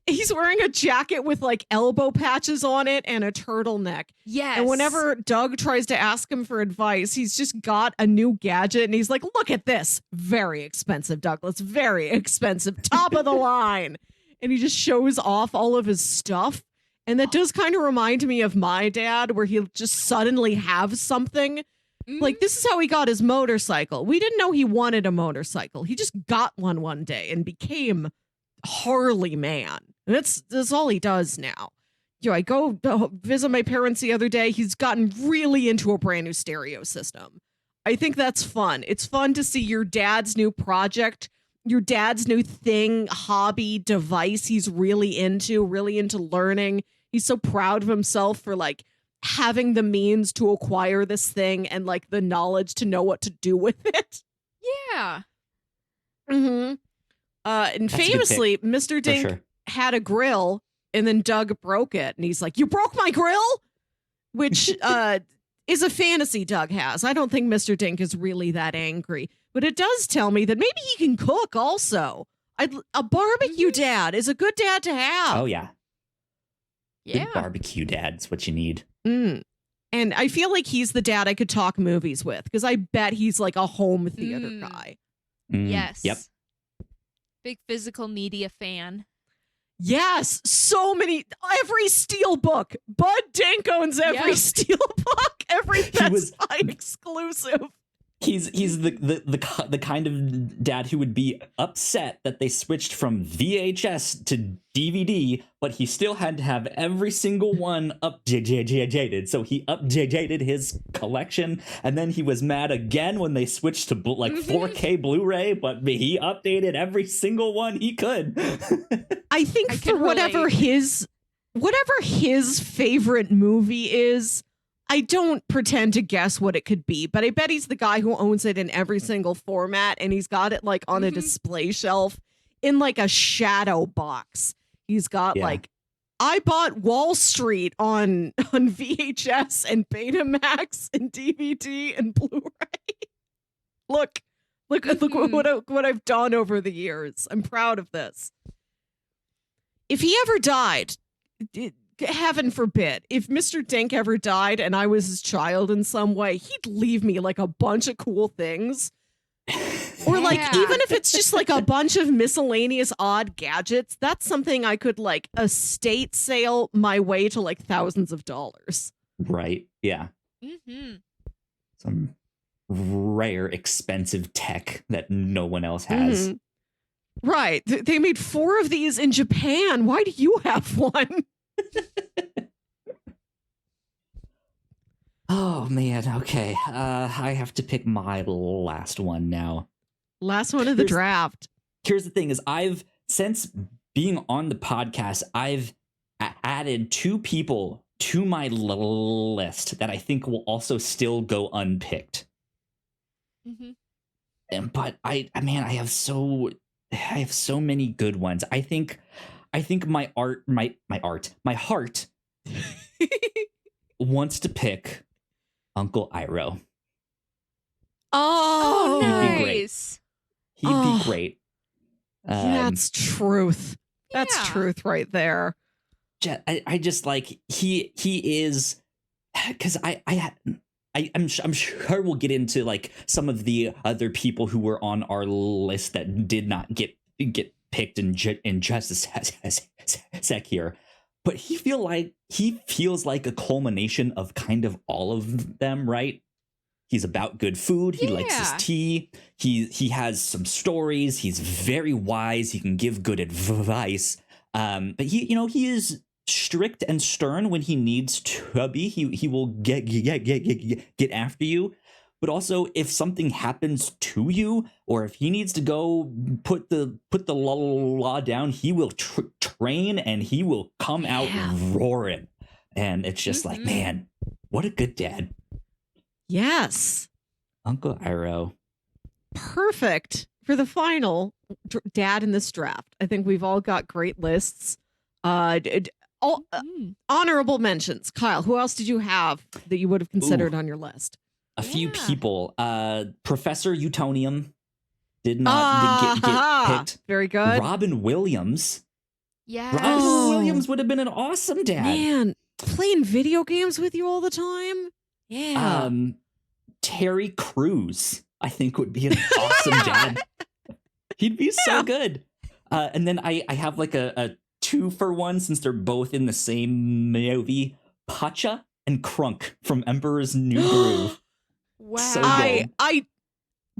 He's wearing a jacket with elbow patches on it and a turtleneck. Yes. And whenever Doug tries to ask him for advice, he's just got a new gadget and he's like, look at this. Very expensive, Douglas. Very expensive. Top of the line. And he just shows off all of his stuff. And that does kind of remind me of my dad, where he'll just suddenly have something. Like, this is how he got his motorcycle. We didn't know he wanted a motorcycle. He just got one day and became Harley Man. And that's all he does now. I go visit my parents the other day. He's gotten really into a brand new stereo system. I think that's fun. It's fun to see your dad's new project, your dad's new thing, hobby, device he's really into learning. He's so proud of himself for having the means to acquire this thing and the knowledge to know what to do with it. Yeah. And That's famously, Mr. Dink had a grill and then Doug broke it. And he's like, you broke my grill? Which is a fantasy Doug has. I don't think Mr. Dink is really that angry. But it does tell me that maybe he can cook also. A barbecue dad is a good dad to have. Oh, yeah. Yeah. Good barbecue dad's what you need. And I feel like he's the dad I could talk movies with, because I bet he's a home theater guy. Yes. Yep. Big physical media fan. Yes. So many. Every steel book. Bud Dink owns every steel book. Every Best Buy exclusive. He's the kind of dad who would be upset that they switched from VHS to DVD, but he still had to have every single one updated. So he updated his collection, and then he was mad again when they switched to 4K Blu-ray, but he updated every single one he could. I think for whatever his favorite movie is, I don't pretend to guess what it could be, but I bet he's the guy who owns it in every single format, and he's got it on a display shelf in like a shadow box. He's got like, I bought Wall Street on VHS and Betamax and DVD and Blu-ray. Look what I've done over the years. I'm proud of this. If he ever died, heaven forbid, if Mr. Dink ever died and I was his child in some way, he'd leave me like a bunch of cool things. Or like, even if it's just like a bunch of miscellaneous odd gadgets, that's something I could like estate sale my way to like thousands of dollars. Right. Yeah. Mm-hmm. Some rare, expensive tech that no one else has. Mm-hmm. Right. They made 4 of these in Japan. Why do you have one? Oh, man. Okay. I have to pick my last one now. Last one of the draft. Here's the thing is since being on the podcast, I've added 2 people to my list that I think will also still go unpicked. Mm-hmm. But I have so many good ones. I think my heart wants to pick Uncle Iroh. Oh, nice. He'd be great. That's truth. That's truth right there. I just like he is, because I'm sure we'll get into like some of the other people who were on our list that did not get picked in just a sec here, but he feels like a culmination of kind of all of them, right? He's about good food. He likes his tea. He has some stories. He's very wise. He can give good advice. But he is strict and stern when he needs to be. He will get after you. But also, if something happens to you, or if he needs to go put the law down, he will train and he will come out roaring. And it's just like, man, what a good dad. Yes. Uncle Iroh. Perfect for the final dad in this draft. I think we've all got great lists. Honorable mentions. Kyle, who else did you have that you would have considered on your list? A few people. Professor Utonium did not get picked. Very good. Robin Williams. Yeah. Robin Williams would have been an awesome dad. Man, playing video games with you all the time. Yeah. Terry Crews, I think, would be an awesome dad. He'd be so good. And then I have like a 2-for-1 since they're both in the same movie. Pacha and Krunk from Emperor's New Groove. Wow. So good.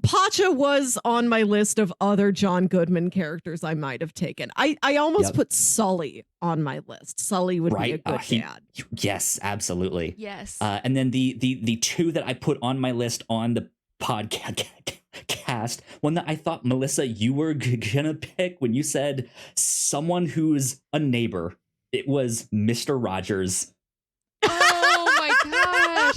Pacha was on my list of other John Goodman characters I might have taken. I almost put Sully on my list. Sully would be a good dad. Yes, absolutely. Yes. And then the 2 that I put on my list on the podcast, one that I thought, Melissa, you were gonna pick when you said someone who's a neighbor. It was Mr. Rogers. Oh my gosh.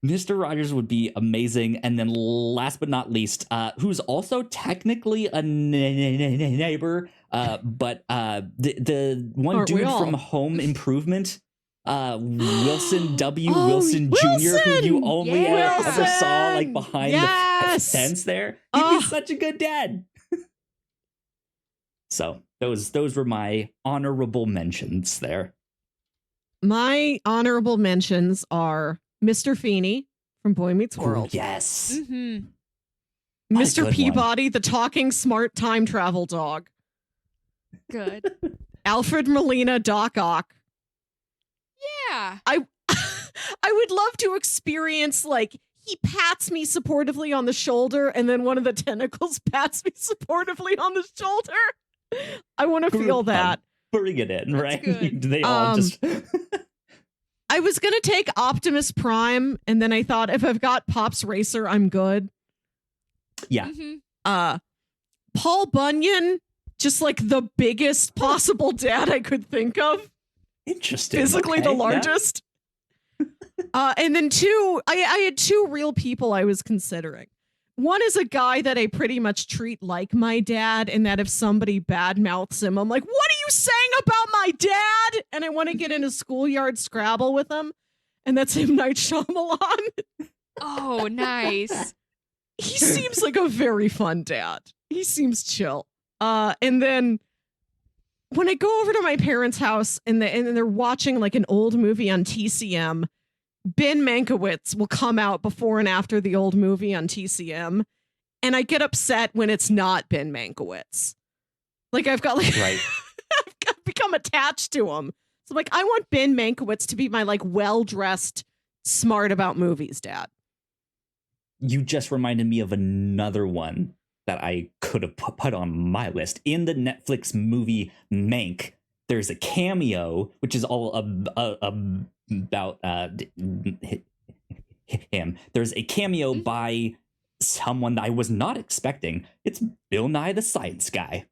Mr. Rogers would be amazing. And then last but not least, who's also technically a neighbor, but the one Aren't dude from Home Improvement, Wilson Wilson Jr., who you only ever saw like behind the fence there. He'd be such a good dad. So those were my honorable mentions there. My honorable mentions are Mr. Feeney from Boy Meets World. Yes. Mm-hmm. Mr. Peabody, the talking smart time travel dog. Good. Alfred Molina, Doc Ock. Yeah. I would love to experience, like, he pats me supportively on the shoulder and then one of the tentacles pats me supportively on the shoulder. I want to feel that. Bring it in, right? Good. They all just... I was going to take Optimus Prime, and then I thought, if I've got Pops Racer, I'm good. Yeah. Mm-hmm. Paul Bunyan, just like the biggest possible dad I could think of. Interesting. Physically the largest. Yeah. And then 2, I had 2 real people I was considering. One is a guy that I pretty much treat like my dad, and that if somebody badmouths him, I'm like, what are you saying about my dad? And I want to get in a schoolyard Scrabble with him. And that's M. Night Shyamalan. Oh, nice. He seems like a very fun dad. He seems chill. And then when I go over to my parents' house and they're watching like an old movie on TCM, Ben Mankiewicz will come out before and after the old movie on TCM, and I get upset when it's not Ben Mankiewicz. Like I've got like Right. I've become attached to him. So I'm like, I want Ben Mankiewicz to be my like well-dressed, smart about movies dad. You just reminded me of another one that I could have put on my list. In the Netflix movie Mank, there's a cameo, which is all about him. There's a cameo by someone that I was not expecting. It's Bill Nye the Science Guy.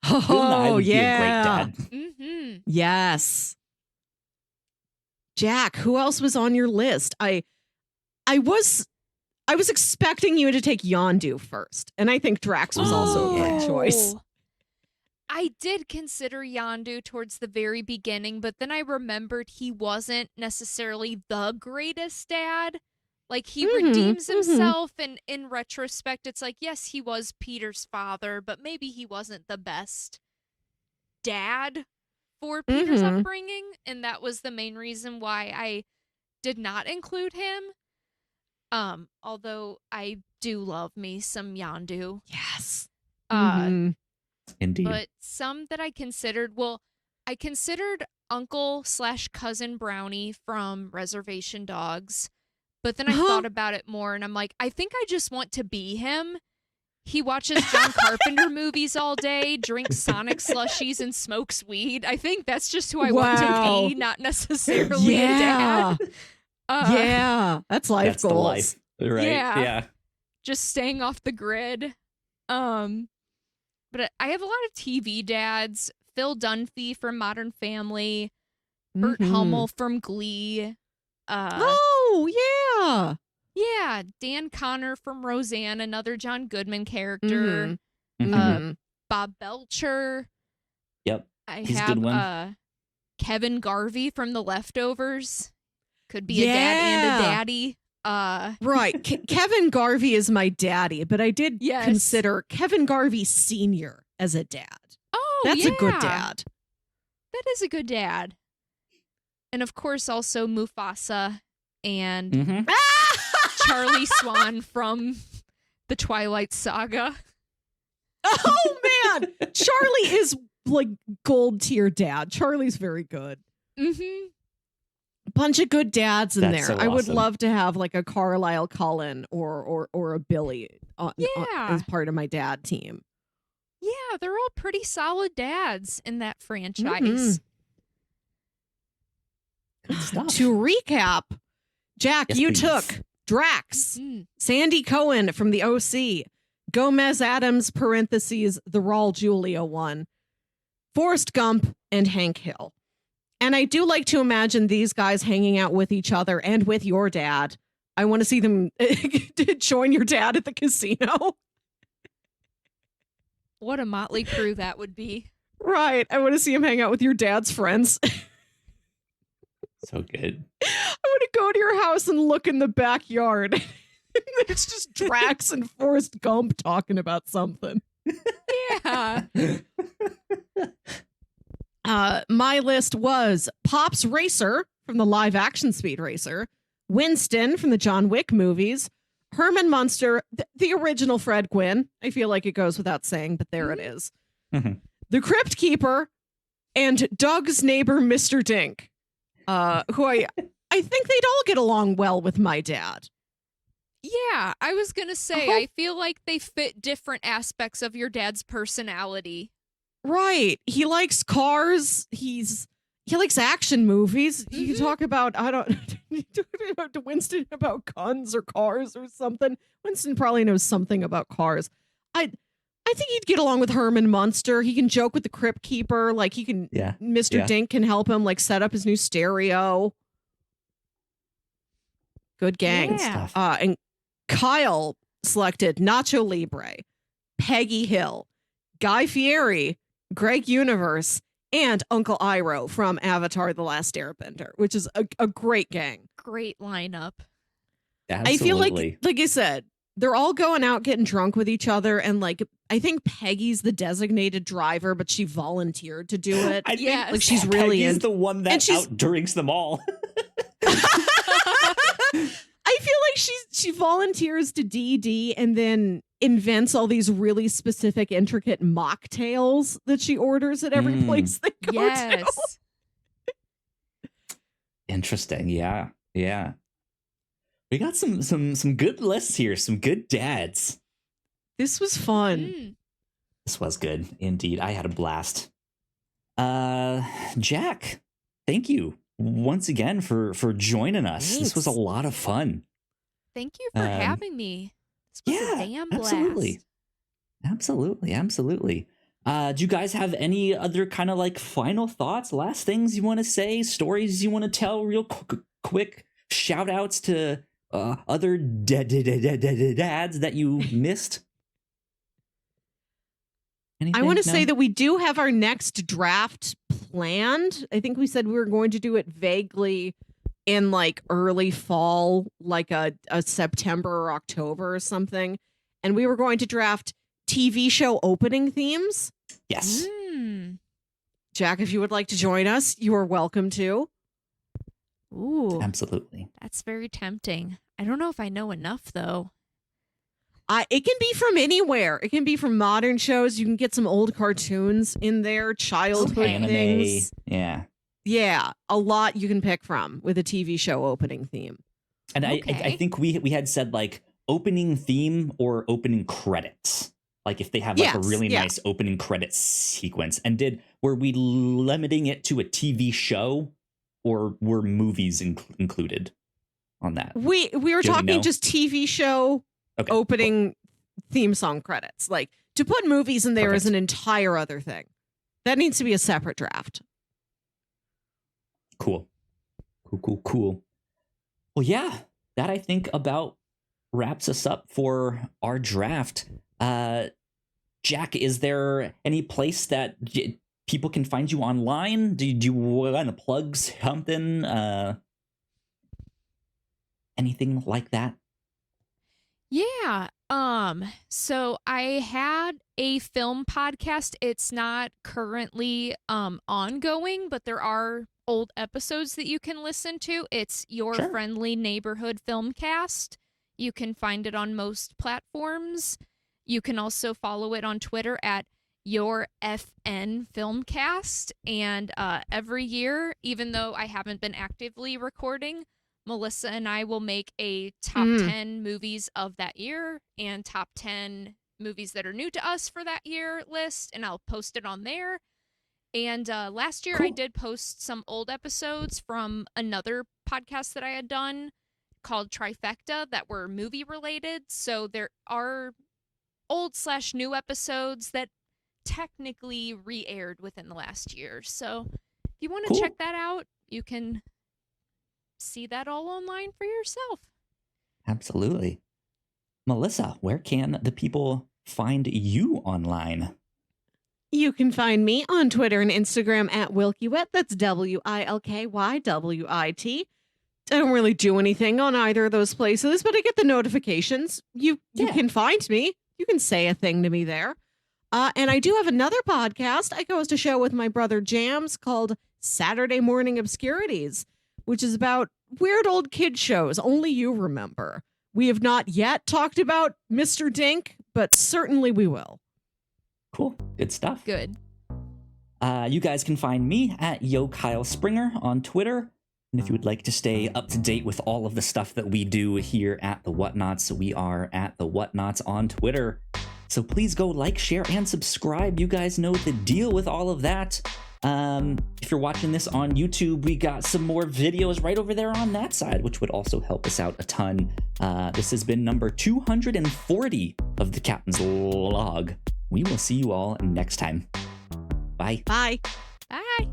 Oh, Bill Nye would yeah. be a great dad. Mm-hmm. Yes. Jacq, who else was on your list? I was expecting you to take Yondu first, and I think Drax was also a good choice. I did consider Yondu towards the very beginning, but then I remembered he wasn't necessarily the greatest dad. Like, he redeems himself, and in retrospect, it's like, yes, he was Peter's father, but maybe he wasn't the best dad for Peter's upbringing, and that was the main reason why I did not include him. Although I do love me some Yondu. Yes. Indeed. But some that I considered, I considered Uncle/Cousin Brownie from Reservation Dogs, but then I thought about it more and I'm like, I think I just want to be him. He watches John Carpenter movies all day, drinks Sonic slushies, and smokes weed. I think that's just who I want to be, not necessarily a dad. Yeah, that's life That's goals. the life, right? Yeah. Just staying off the grid. But I have a lot of TV dads. Phil Dunphy from Modern Family. Burt Hummel from Glee. Oh, yeah. Yeah, Dan Connor from Roseanne, another John Goodman character. Bob Belcher. Yep. He's a good one. Kevin Garvey from The Leftovers. Could be a dad and a daddy. Right. Kevin Garvey is my daddy, but I did consider Kevin Garvey Sr. as a dad. Oh, that's a good dad. That is a good dad. And of course, also Mufasa and Charlie Swan from the Twilight Saga. Oh, man. Charlie is like gold tier dad. Charlie's very good. Bunch of good dads in there. So I would awesome. love to have like a Carlisle Cullen or a Billy as part of my dad team. Yeah, they're all pretty solid dads in that franchise. Good stuff. To recap, Jacq, Yes, you please. took Drax, Sandy Cohen from the OC, Gomez Adams, parentheses, the Raul Julia one, Forrest Gump, and Hank Hill. And I do like to imagine these guys hanging out with each other and with your dad. I want to see them join your dad at the casino. What a motley crew that would be. Right. I want to see him hang out with your dad's friends. So good. I want to go to your house and look in the backyard. It's just Drax and Forrest Gump talking about something. Yeah. My list was Pops Racer from the live action Speed Racer, Winston from the John Wick movies, Herman Munster, the original Fred Gwynn. I feel like it goes without saying, but there it is. The Crypt Keeper, and Doug's neighbor, Mr. Dink, who I think they'd all get along well with my dad. Yeah, I was going to say, I feel like they fit different aspects of your dad's personality. Right. He likes cars. He likes action movies. You talk about, to Winston about guns or cars or something. Winston probably knows something about cars. I think he'd get along with Herman Munster. He can joke with the Crypt Keeper. Like he can, Mr. Dink can help him like set up his new stereo. Good gang. Yeah. And Kyle, selected Nacho Libre, Peggy Hill, Guy Fieri, Greg Universe, and Uncle Iroh from Avatar: The Last Airbender, which is a great gang. Great lineup. Absolutely. I feel like I said, they're all going out getting drunk with each other, and like I think Peggy's the designated driver, but she volunteered to do it. I think like she's really Peggy's the one that outdrinks them all. I feel like she volunteers to DD and then invents all these really specific, intricate mocktails that she orders at every place they go to. Interesting. Yeah. We got some good lists here, some good dads. This was fun. This was good indeed. I had a blast. Jacq, thank you once again for joining us. Thanks. This was a lot of fun. Thank you for having me. This was a damn blast. Absolutely. Do you guys have any other kind of like final thoughts, last things you want to say, stories you want to tell, real quick shout outs to other dads that you missed? Anything? I want to say that we do have our next draft planned. I think we said we were going to do it vaguely in like early fall, like a September or October or something. And we were going to draft TV show opening themes. Yes. Jacq, if you would like to join us, you are welcome to. Ooh. Absolutely. That's very tempting. I don't know if I know enough, though. It can be from anywhere. It can be from modern shows. You can get some old cartoons in there, childhood things. Yeah. Yeah, a lot you can pick from with a TV show opening theme. And I think we had said like opening theme or opening credits. Like if they have like a really nice opening credit sequence. And were we limiting it to a TV show or were movies included on that? We were talking just TV show opening theme song credits. Like to put movies in there is an entire other thing. That needs to be a separate draft. Cool. Well, yeah, that I think about wraps us up for our draft. Jacq, is there any place that people can find you online? Do you want to plug something? Anything like that? Yeah. So I had a film podcast. It's not currently ongoing, but there are old episodes that you can listen to. It's Your Friendly Neighborhood Filmcast. You can find it on most platforms. You can also follow it on Twitter at Your FN Filmcast. And every year, even though I haven't been actively recording, Melissa and I will make a top 10 movies of that year and top 10 movies that are new to us for that year list, and I'll post it on there. And last year I did post some old episodes from another podcast that I had done called Trifecta that were movie related. So there are old/new episodes that technically re-aired within the last year. So if you want to check that out, you can see that all online for yourself. Absolutely. Melissa, where can the people find you online? You can find me on Twitter and Instagram at WilkyWit. That's WilkyWit. I don't really do anything on either of those places, but I get the notifications. You can find me. You can say a thing to me there. And I do have another podcast. I host a show with my brother Jams called Saturday Morning Obscurities, which is about weird old kid shows only you remember. We have not yet talked about Mr. Dink, but certainly we will. Cool. Good stuff. Good. You guys can find me at Yo Kyle Springer on Twitter. And if you would like to stay up to date with all of the stuff that we do here at the Whatnauts, we are at the Whatnauts on Twitter. So please go like, share, and subscribe. You guys know the deal with all of that. If you're watching this on YouTube, we got some more videos right over there on that side, which would also help us out a ton. This has been number 240 of the Captain's Log. We will see you all next time. Bye. Bye. Bye.